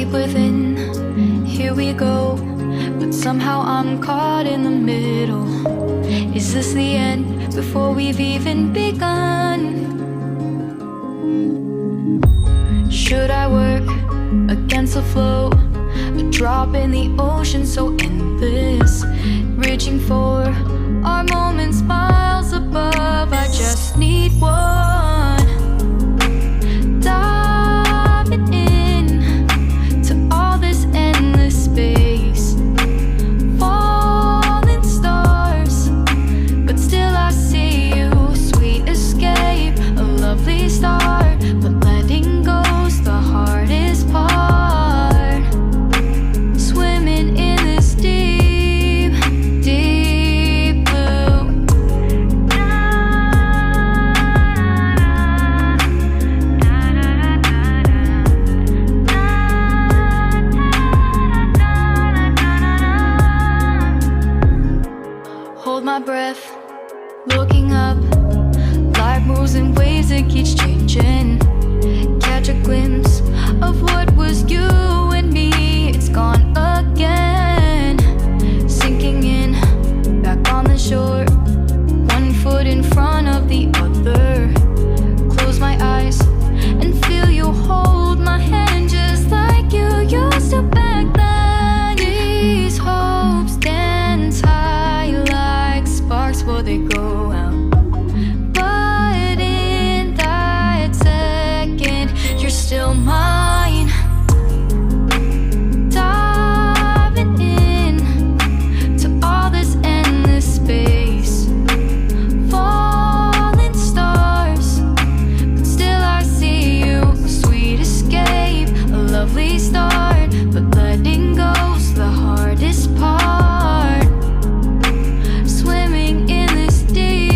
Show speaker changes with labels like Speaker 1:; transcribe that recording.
Speaker 1: deep within, here we go. But somehow I'm caught in the middle. Is this the end before we've even begun? Should I work against the flow? A drop in the ocean so endless, reaching for